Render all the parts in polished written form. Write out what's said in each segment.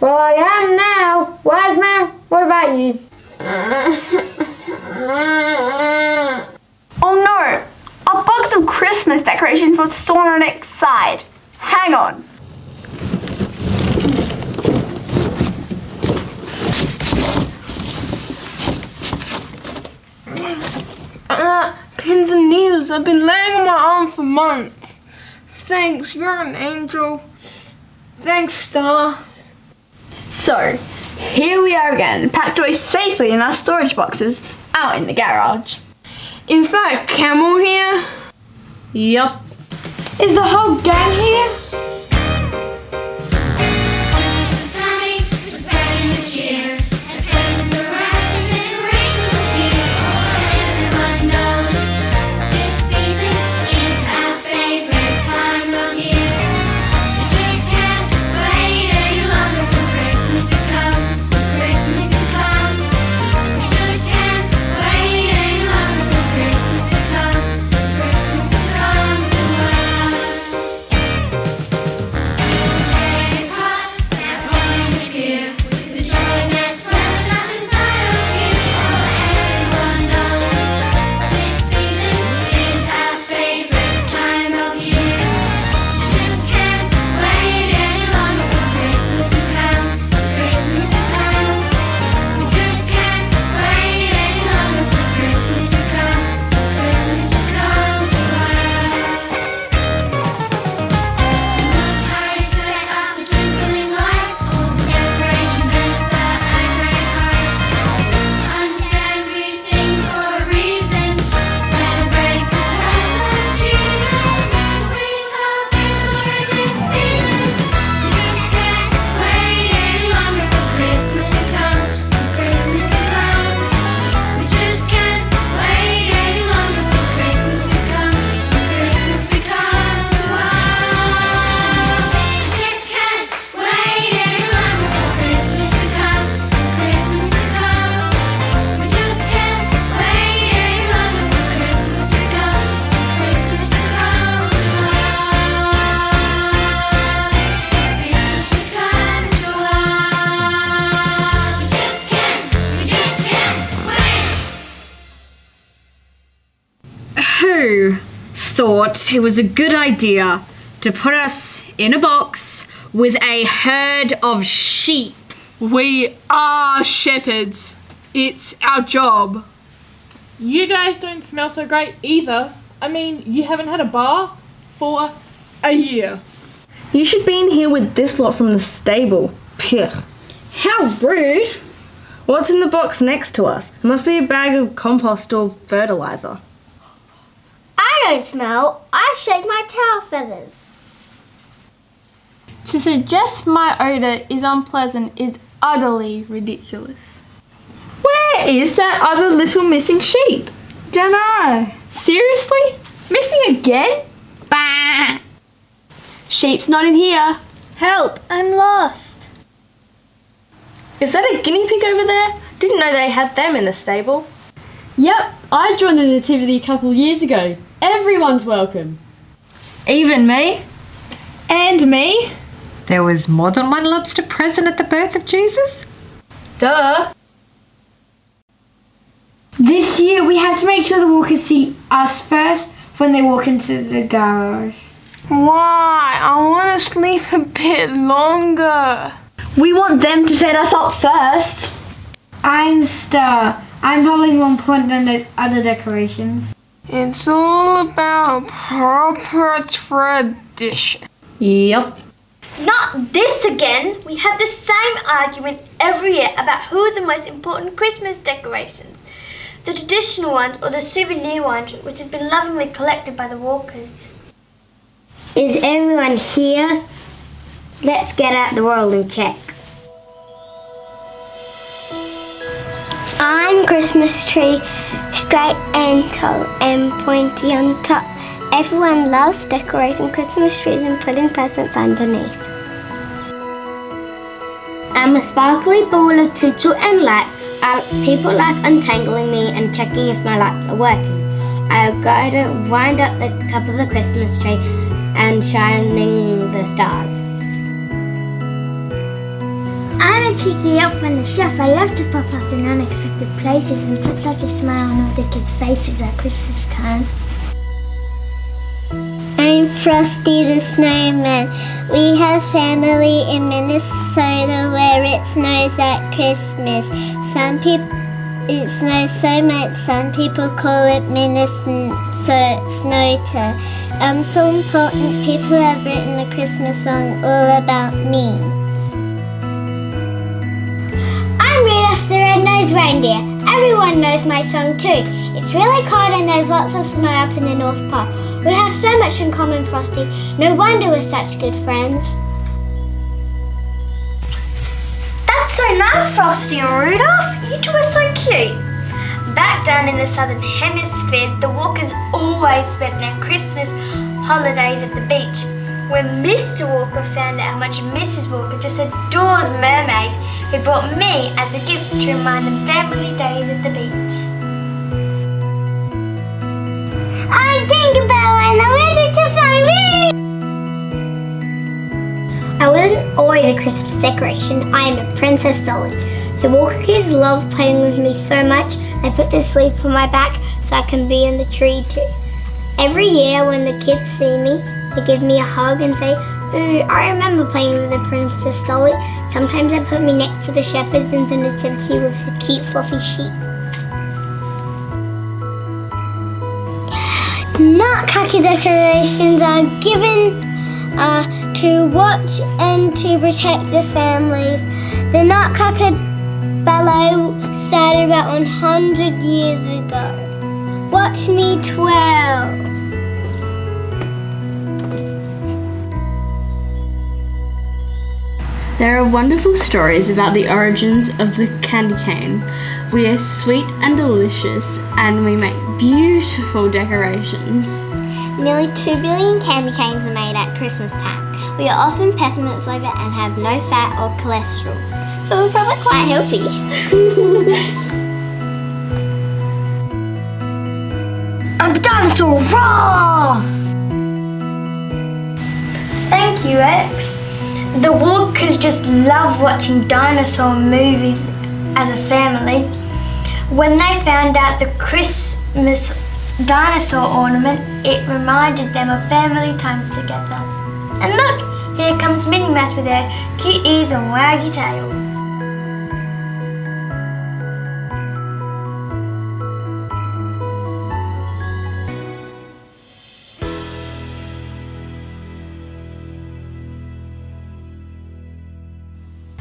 Well, I am now. Wise man, what about you? Oh no! A box of Christmas decorations was stored on its side. Hang on. Pins and needles. I've been laying on my arm for months. Thanks, you're an angel. Thanks, Star. So, here we are again, packed away safely in our storage boxes out in the garage. Is that camel here? Yup. Is the whole gang here? Who thought it was a good idea to put us in a box with a herd of sheep? We are shepherds. It's our job. You guys don't smell so great either. I mean, you haven't had a bath for A year. You should be in here with this lot from the stable. Phew. How rude! What's in the box next to us? It must be a bag of compost or fertilizer. I don't smell. I shake my tail feathers. To suggest my odour is unpleasant is utterly ridiculous. Where is that other little missing sheep? Dunno. Seriously? Missing again? Bah! Sheep's not in here. Help, I'm lost. Is that a guinea pig over there? Didn't know they had them in the stable. Yep, I joined the Nativity a couple years ago. Everyone's welcome. Even me. And me. There was more than one lobster present at the birth of Jesus? Duh. This year we have to make sure the walkers see us first when they walk into the garage. Why? I want to sleep a bit longer. We want them to set us up first. I'm Star. I'm probably more important than those other decorations. It's all about proper tradition. Yep. Not this again. We have the same argument every year about who are the most important Christmas decorations. The traditional ones or the souvenir ones, which have been lovingly collected by the walkers. Is everyone here? Let's get out the roll and check. I'm Christmas tree, straight and tall and pointy on top. Everyone loves decorating Christmas trees and putting presents underneath. I'm a sparkly ball of tinsel and lights. People like untangling me and checking if my lights are working. I've got to wind up the top of the Christmas tree and shining the stars. so cheeky up from the chef. I love to pop up in unexpected places and put such a smile on all the kids' faces at Christmas time. I'm Frosty the Snowman. We have family in Minnesota where it snows at Christmas. It snows so much, some people call it Minnesota. I'm so important, people have written a Christmas song all about me. I'm Rudolph the Red-Nosed Reindeer. Everyone knows my song too. It's really cold and there's lots of snow up in the North Pole. We have so much in common, Frosty. No wonder we're such good friends. That's so nice, Frosty and Rudolph. You two are so cute. Back down in the southern hemisphere, the Walkers always spent their Christmas holidays at the beach. When Mr. Walker found out how much Mrs. Walker just adores mermaids, he brought me as a gift to remind them family days at the beach. I'm Tinkerbell and I'm ready to fly me! I wasn't always a Christmas decoration. I am a princess dolly. The Walker kids love playing with me so much, they put the sleep on my back so I can be in the tree too. Every year when the kids see me, they give me a hug and say, "Ooh, I remember playing with the princess dolly." Sometimes they put me next to the shepherds in the nativity with the cute fluffy sheep. Nutcracker decorations are given to watch and to protect the families. The Nutcracker ballet started about 100 years ago. Watch me twirl. There are wonderful stories about the origins of the candy cane. We are sweet and delicious, and we make beautiful decorations. Nearly 2 billion candy canes are made at Christmas time. We are often peppermint flavour and have no fat or cholesterol, so we're probably quite healthy. I'm a dinosaur! Roar! Thank you, X. The Walkers just love watching dinosaur movies as a family. When they found out the Christmas dinosaur ornament, it reminded them of family times together. And look, here comes Minnie Mouse with her cute ears and waggy tail.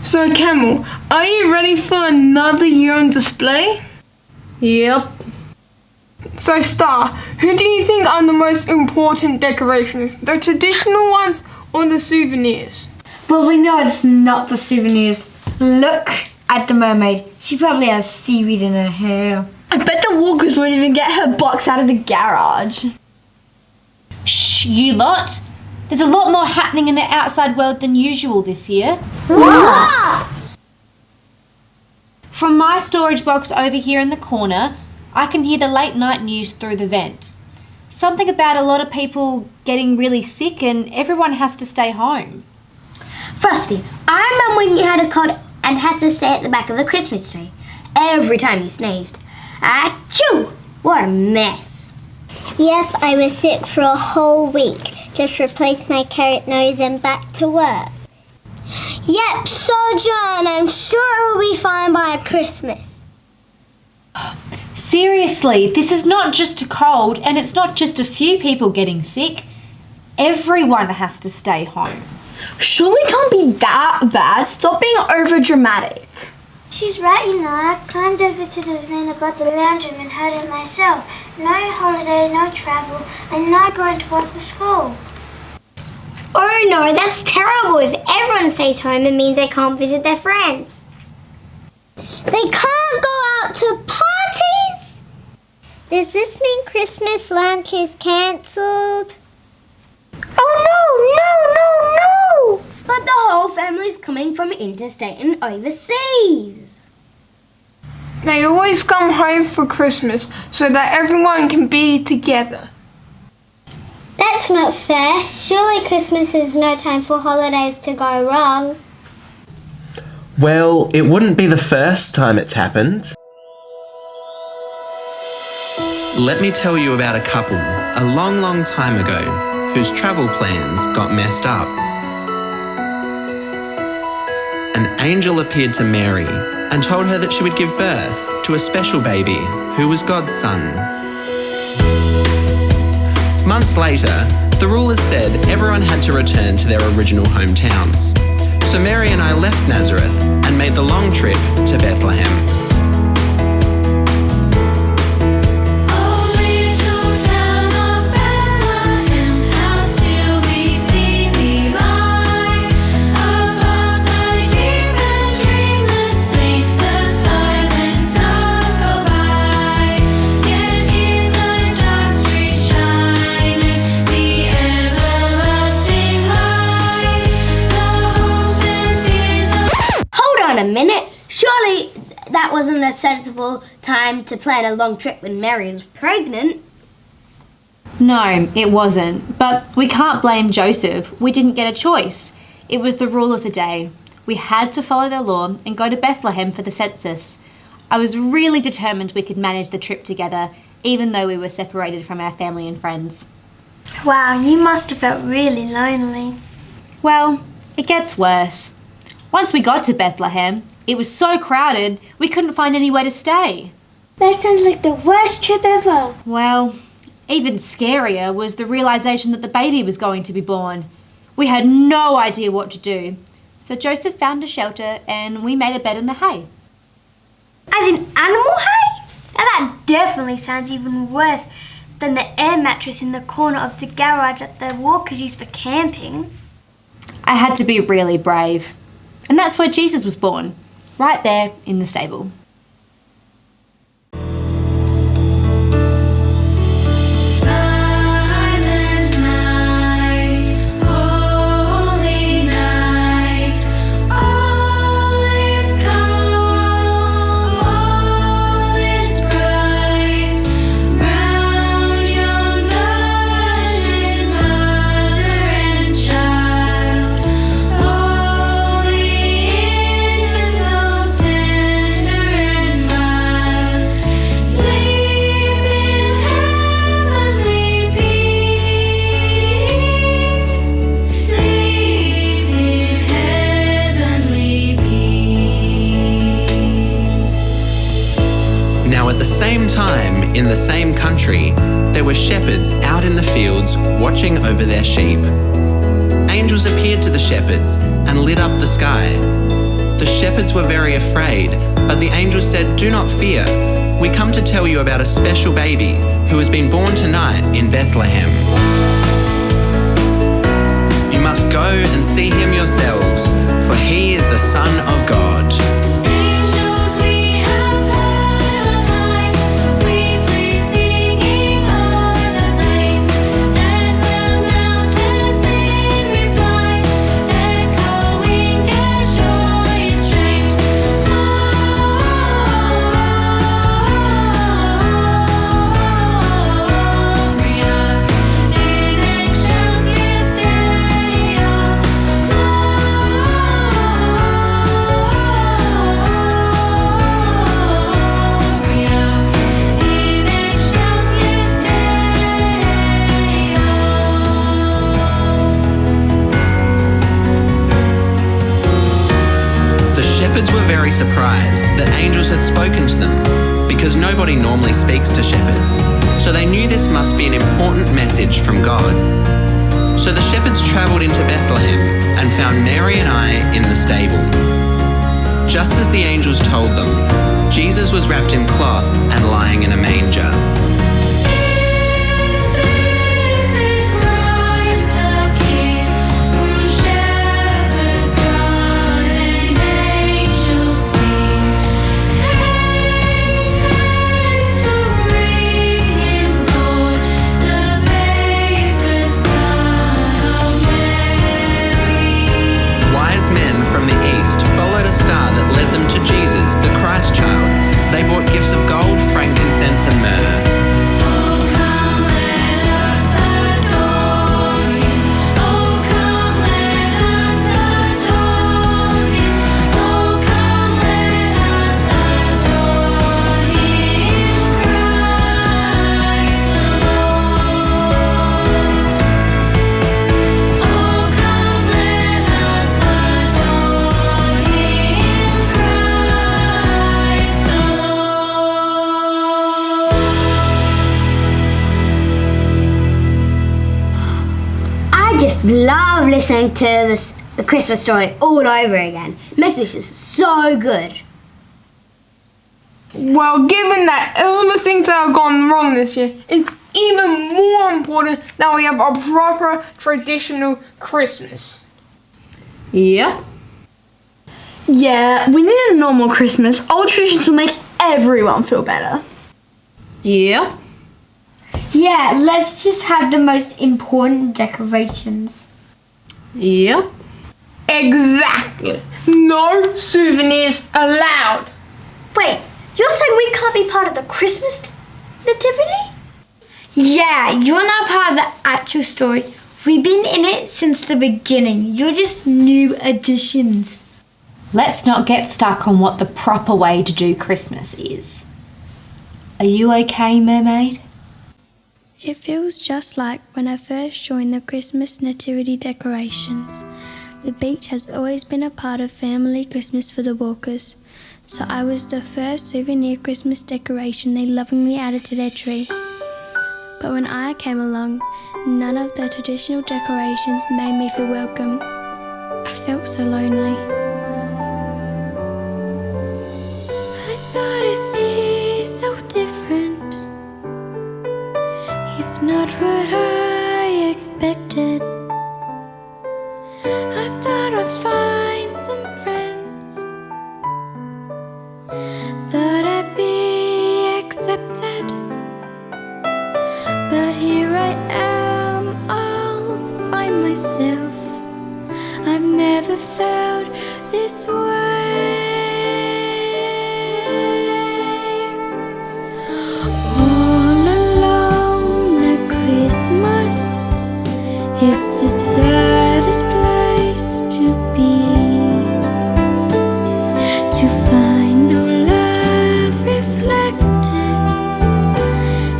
So Camel, are you ready for another year on display? Yep. So Star, who do you think are the most important decorations? The traditional ones or the souvenirs? Well, we know it's not the souvenirs. Look at the mermaid. She probably has seaweed in her hair. I bet the Walkers won't even get her box out of the garage. Shh, you lot. There's a lot more happening in the outside world than usual this year. What? From my storage box over here in the corner, I can hear the late night news through the vent. Something about a lot of people getting really sick and everyone has to stay home. Frosty, I remember when you had a cold and had to stay at the back of the Christmas tree every time you sneezed. Achoo! What a mess. Yep, I was sick for a whole week. Just replaced my carrot nose and back to work. Yep, soldier, and I'm sure it will be fine by Christmas. Seriously, this is not just a cold and it's not just a few people getting sick. Everyone has to stay home. Surely it can't be that bad. Stop being over dramatic. She's right, you know. I climbed over to the van above the lounge room and heard it myself. No holiday, no travel, and no going to work for school. Oh no, that's terrible. If everyone stays home, it means they can't visit their friends. They can't go out to parties? Does this mean Christmas lunch is cancelled? Oh no! But the whole family's coming from interstate and overseas. They always come home for Christmas so that everyone can be together. That's not fair. Surely Christmas is no time for holidays to go wrong. Well, it wouldn't be the first time it's happened. Let me tell you about a couple a long, long time ago whose travel plans got messed up. An angel appeared to Mary and told her that she would give birth to a special baby who was God's son. Months later, the rulers said everyone had to return to their original hometowns. So Mary and I left Nazareth and made the long trip to Bethlehem. A minute. Surely that wasn't a sensible time to plan a long trip when Mary was pregnant. No, it wasn't. But we can't blame Joseph. We didn't get a choice. It was the rule of the day. We had to follow the law and go to Bethlehem for the census. I was really determined we could manage the trip together, even though we were separated from our family and friends. Wow, you must have felt really lonely. Well, it gets worse. Once we got to Bethlehem, it was so crowded we couldn't find anywhere to stay. That sounds like the worst trip ever. Well, even scarier was the realization that the baby was going to be born. We had no idea what to do. So Joseph found a shelter and we made a bed in the hay. As in animal hay? Now that definitely sounds even worse than the air mattress in the corner of the garage that the walkers use for camping. I had to be really brave. And that's where Jesus was born, right there in the stable. In the same country, there were shepherds out in the fields watching over their sheep. Angels appeared to the shepherds and lit up the sky. The shepherds were very afraid, but the angels said, "Do not fear. We come to tell you about a special baby who has been born tonight in Bethlehem. You must go and see him yourselves, for he is the Son of God." Shepherds were very surprised that angels had spoken to them, because nobody normally speaks to shepherds, so they knew this must be an important message from God. So the shepherds travelled into Bethlehem and found Mary and I in the stable. Just as the angels told them, Jesus was wrapped in cloth and lying in a manger. They brought gifts of gold, frankincense and myrrh. love listening to the Christmas story all over again. It makes me feel so good. Well, given that all the things that have gone wrong this year, it's even more important that we have a proper traditional Christmas. Yeah. Yeah, we need a normal Christmas. Old traditions will make everyone feel better. Yeah. Yeah, let's just have the most important decorations. Yeah. Exactly. No souvenirs allowed. Wait, you're saying we can't be part of the Christmas nativity? Yeah, you're not part of the actual story. We've been in it since the beginning. You're just new additions. Let's not get stuck on what the proper way to do Christmas is. Are you okay, Mermaid? It feels just like when I first joined the Christmas nativity decorations. The beach has always been a part of family Christmas for the Walkers, so I was the first souvenir Christmas decoration they lovingly added to their tree. But when I came along, none of the traditional decorations made me feel welcome. I felt so lonely. I thought it'd be so different. It's not what I expected. I thought I'd find some friends. Thought I'd be accepted. But here I am all by myself. I've never felt this way. All alone at Christmas, it's the saddest place to be. To find no love reflected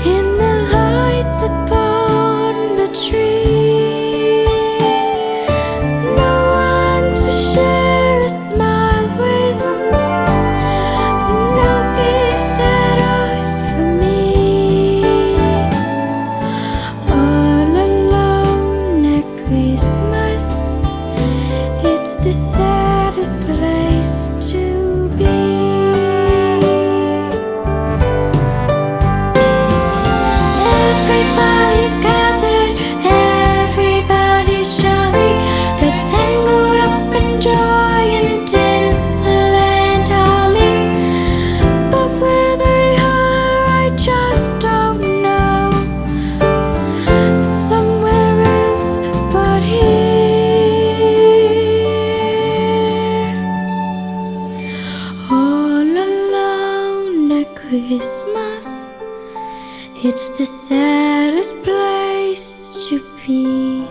in the lights upon the tree. No one to share a smile with. No gifts that are for me. All alone at Christmas, it's the saddest place to be. Everybody's gathered, everybody's jolly. They're tangled up in joy and tinsel and holly. But where they are, I just don't know. Somewhere else but here. All alone at Christmas, it's the saddest place to be.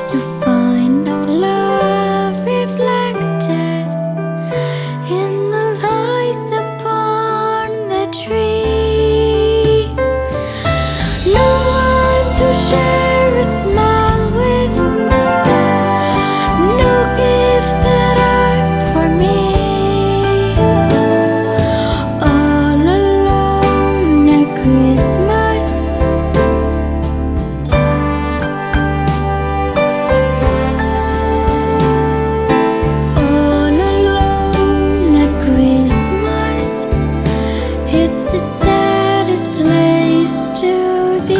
To find no love reflected in the lights upon the tree. No one to share a smile with. No gifts that are for me. All alone at Christmas. All alone at Christmas. It's the saddest place to be.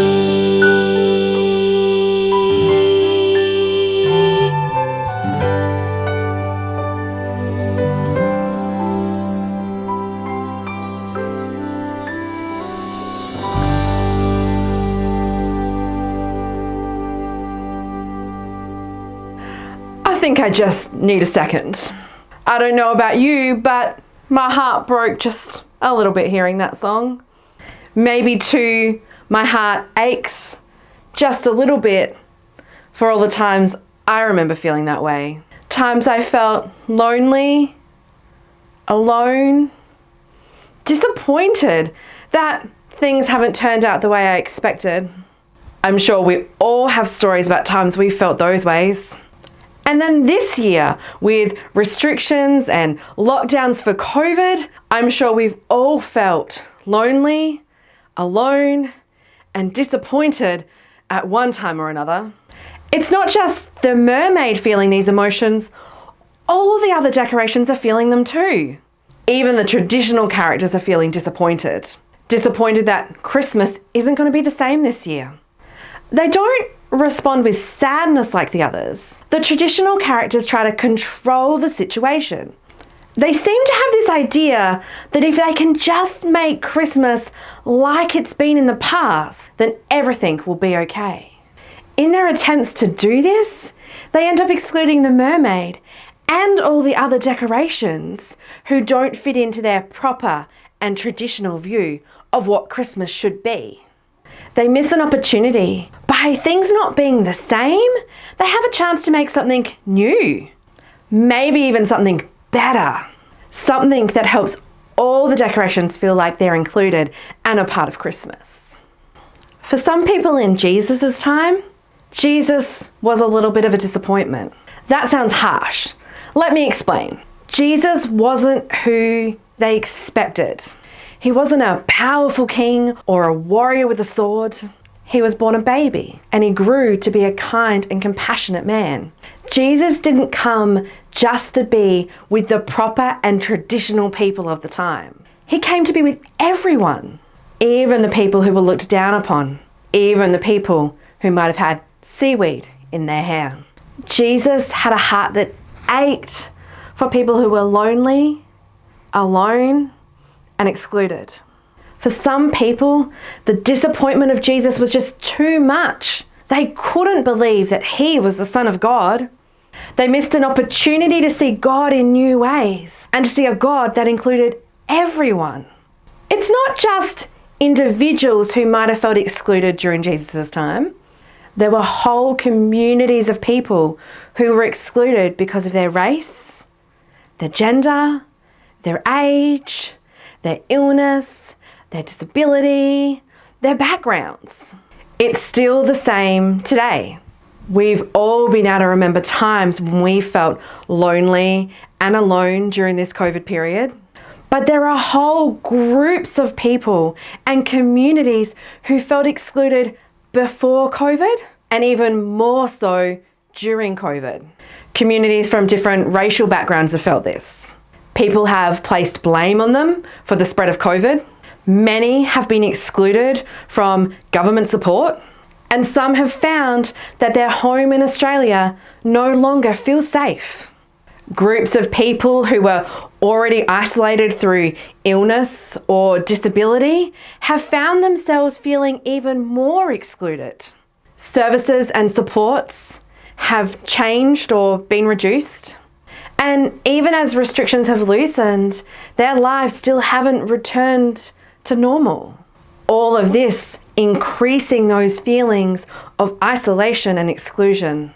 I think I just need a second. I don't know about you, but my heart broke just a little bit hearing that song. Maybe too, my heart aches just a little bit for all the times I remember feeling that way. Times I felt lonely, alone, disappointed that things haven't turned out the way I expected. I'm sure we all have stories about times we felt those ways. And then this year, with restrictions and lockdowns for COVID, I'm sure we've all felt lonely, alone, and disappointed at one time or another. It's not just the mermaid feeling these emotions, all the other decorations are feeling them too. Even the traditional characters are feeling disappointed. Disappointed that Christmas isn't going to be the same this year. They don't respond with sadness like the others. The traditional characters try to control the situation. They seem to have this idea that if they can just make Christmas like it's been in the past, then everything will be okay. In their attempts to do this, they end up excluding the mermaid and all the other decorations who don't fit into their proper and traditional view of what Christmas should be. They miss an opportunity. By things not being the same, they have a chance to make something new. Maybe even something better. Something that helps all the decorations feel like they're included and a part of Christmas. For some people in Jesus' time, Jesus was a little bit of a disappointment. That sounds harsh. Let me explain. Jesus wasn't who they expected. He wasn't a powerful king or a warrior with a sword. He was born a baby and he grew to be a kind and compassionate man. Jesus didn't come just to be with the proper and traditional people of the time. He came to be with everyone, even the people who were looked down upon, even the people who might have had seaweed in their hair. Jesus had a heart that ached for people who were lonely, alone, and excluded. For some people, the disappointment of Jesus was just too much. They couldn't believe that he was the Son of God. They missed an opportunity to see God in new ways and to see a God that included everyone. It's not just individuals who might have felt excluded during Jesus' time. There were whole communities of people who were excluded because of their race, their gender, their age, their illness, their disability, their backgrounds. It's still the same today. We've all been able to remember times when we felt lonely and alone during this COVID period. But there are whole groups of people and communities who felt excluded before COVID and even more so during COVID. Communities from different racial backgrounds have felt this. People have placed blame on them for the spread of COVID. Many have been excluded from government support. And some have found that their home in Australia no longer feels safe. Groups of people who were already isolated through illness or disability have found themselves feeling even more excluded. Services and supports have changed or been reduced. And even as restrictions have loosened, their lives still haven't returned to normal. All of this increasing those feelings of isolation and exclusion.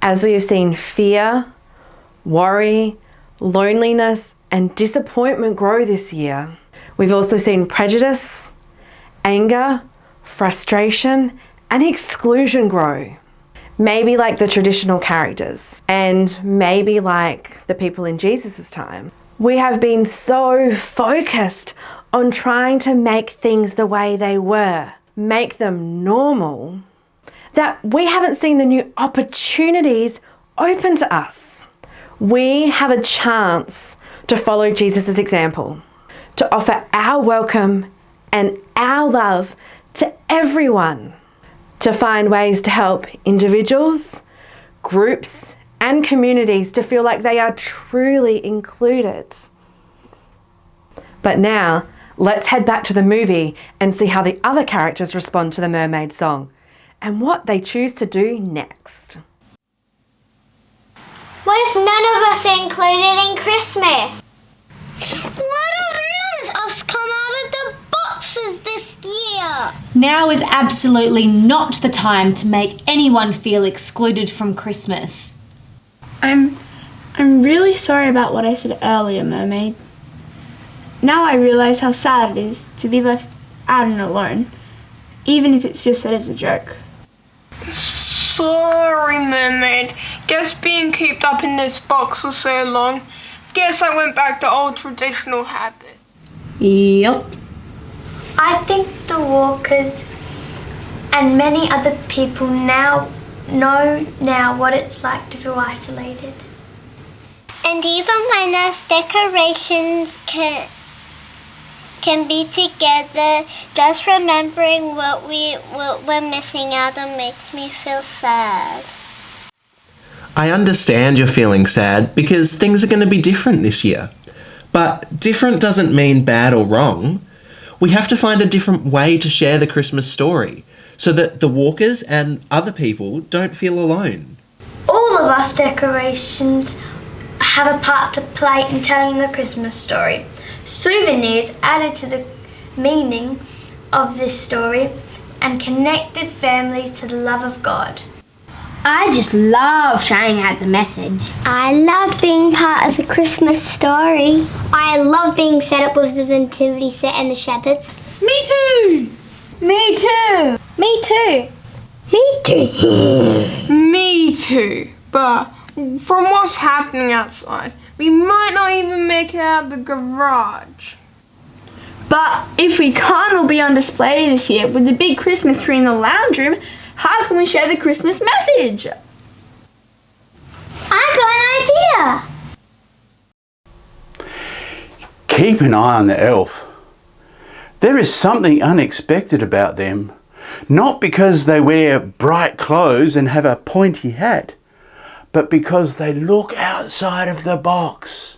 As we have seen fear, worry, loneliness, and disappointment grow this year, we've also seen prejudice, anger, frustration, and exclusion grow. Maybe like the traditional characters, and maybe like the people in Jesus' time. We have been so focused on trying to make things the way they were, make them normal, that we haven't seen the new opportunities open to us. We have a chance to follow Jesus' example, to offer our welcome and our love to everyone, to find ways to help individuals, groups, and communities to feel like they are truly included. But now, let's head back to the movie and see how the other characters respond to the mermaid song and what they choose to do next. What if none of us are included in Christmas? Why don't none of us come out of the boxes this year? Now is absolutely not the time to make anyone feel excluded from Christmas. I'm really sorry about what I said earlier, Mermaid. Now I realise how sad it is to be left out and alone, even if it's just said as a joke. Sorry, Mermaid. Guess being cooped up in this box for so long. Guess I went back to old traditional habits. Yep. I think the walkers and many other people now know now what it's like to feel isolated. And even when those decorations can be together, just remembering what we're missing out on makes me feel sad. I understand you're feeling sad because things are going to be different this year. But different doesn't mean bad or wrong. We have to find a different way to share the Christmas story so that the walkers and other people don't feel alone. All of us decorations have a part to play in telling the Christmas story. Souvenirs added to the meaning of this story and connected families to the love of God. I just love sharing out the message. I love being part of the Christmas story. I love being set up with the nativity set and the shepherds. Me too! Me too! Me too! Me too! Me too. But from what's happening outside, we might not even make it out of the garage. But if we can't all be on display this year with the big Christmas tree in the lounge room, how can we share the Christmas message? I got an idea! Keep an eye on the elf. There is something unexpected about them. Not because they wear bright clothes and have a pointy hat, but because they look outside of the box.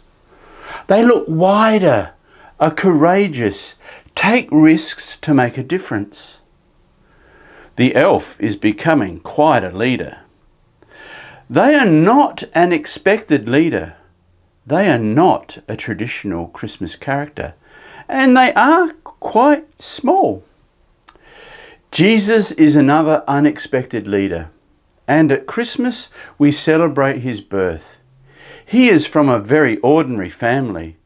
They look wider, are courageous, take risks to make a difference. The elf is becoming quite a leader. They are not an expected leader. They are not a traditional Christmas character. And they are quite small. Jesus is another unexpected leader. And at Christmas we celebrate his birth. He is from a very ordinary family.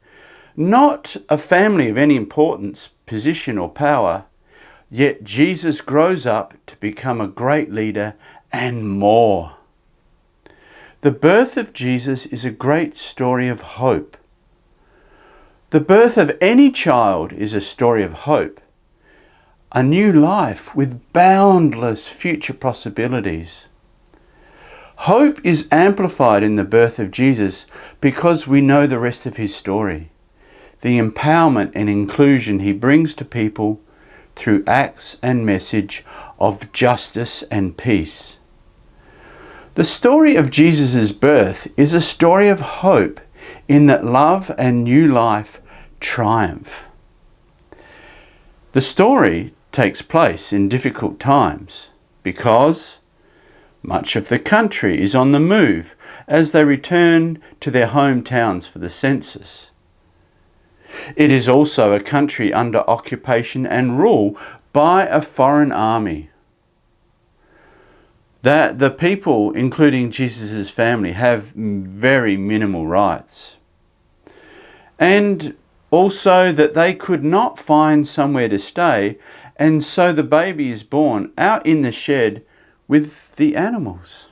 Not a family of any importance, position or power. Yet Jesus grows up to become a great leader and more. The birth of Jesus is a great story of hope. The birth of any child is a story of hope. A new life with boundless future possibilities. Hope is amplified in the birth of Jesus because we know the rest of his story. The empowerment and inclusion he brings to people through acts and message of justice and peace. The story of Jesus' birth is a story of hope in that love and new life triumph. The story takes place in difficult times because much of the country is on the move as they return to their hometowns for the census. It is also a country under occupation and rule by a foreign army. That the people, including Jesus' family, have very minimal rights. And also that they could not find somewhere to stay, and so the baby is born out in the shed with the animals.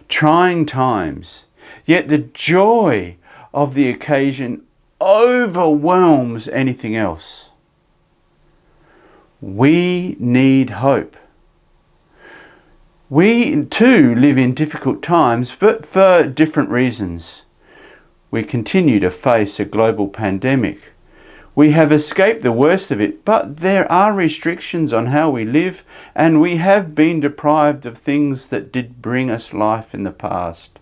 Trying times, yet the joy of the occasion overwhelms anything else. We need hope. We too live in difficult times, but for different reasons. We continue to face a global pandemic. We have escaped the worst of it, but there are restrictions on how we live, and we have been deprived of things that did bring us life in the past.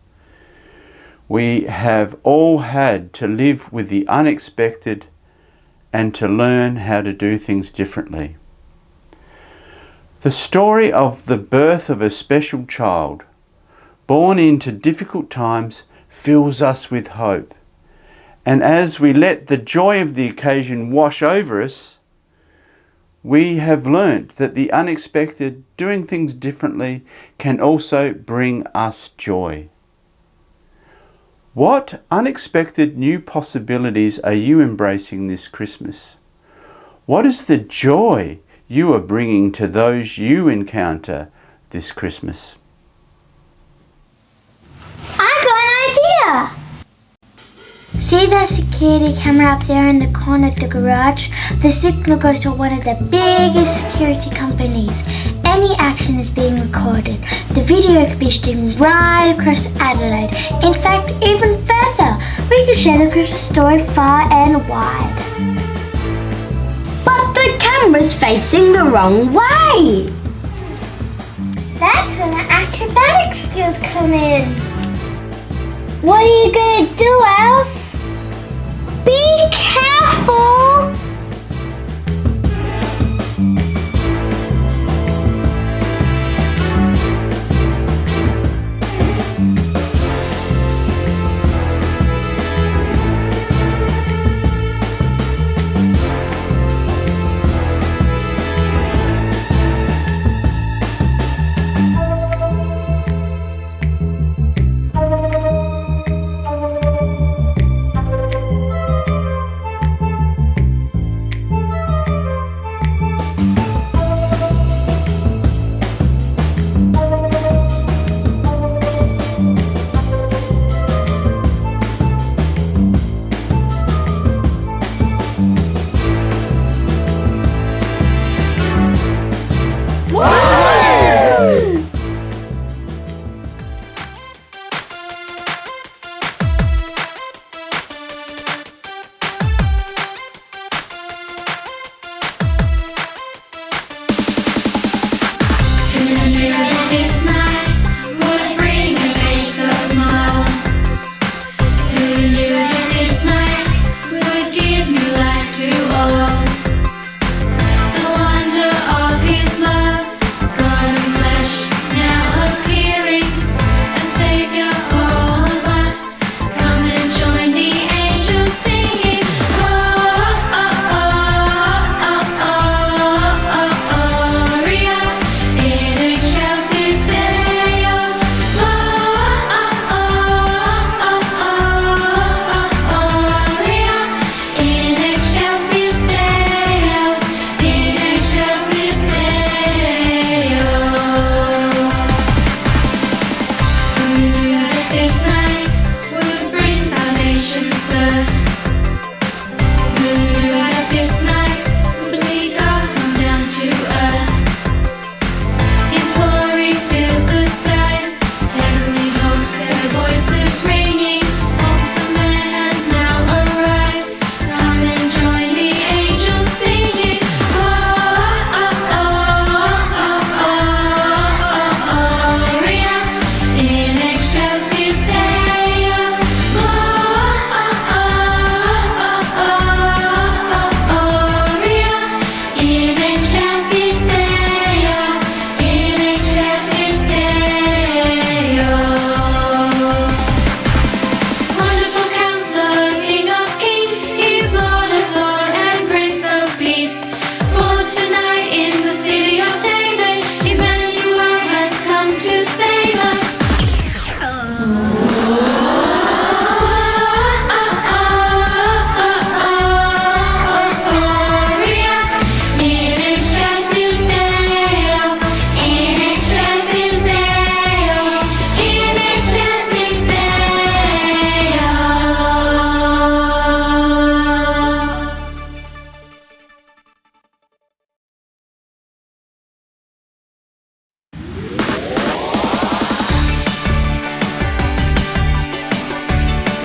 We have all had to live with the unexpected and to learn how to do things differently. The story of the birth of a special child, born into difficult times, fills us with hope. And as we let the joy of the occasion wash over us, we have learnt that the unexpected, doing things differently, can also bring us joy. What unexpected new possibilities are you embracing this Christmas? What is the joy you are bringing to those you encounter this Christmas? I got an idea! See that security camera up there in the corner of the garage? The signal goes to one of the biggest security companies. any action is being recorded. The video could be streamed right across Adelaide. In fact, even further, we could share the Christmas story far and wide. But the camera's facing the wrong way. That's when the acrobatic skills come in. What are you gonna do, Elf? Be careful!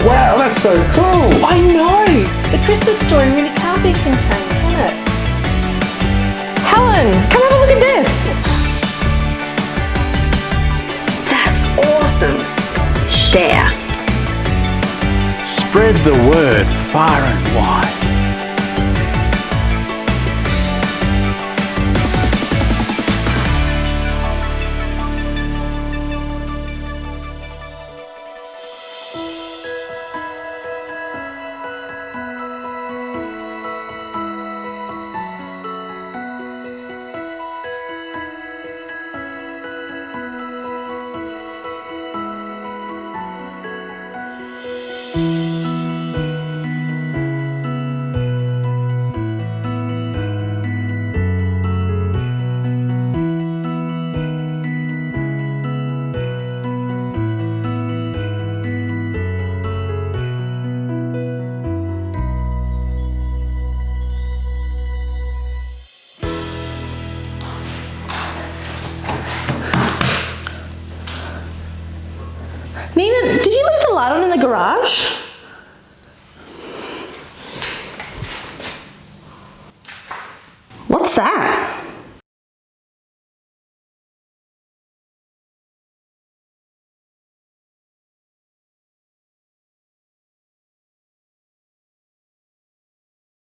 Wow, that's so cool! I know! The Christmas story really can't be contained, can it? Helen, come have a look at this! That's awesome! Share. Spread the word far and wide. did you leave the light on in the garage? What's that?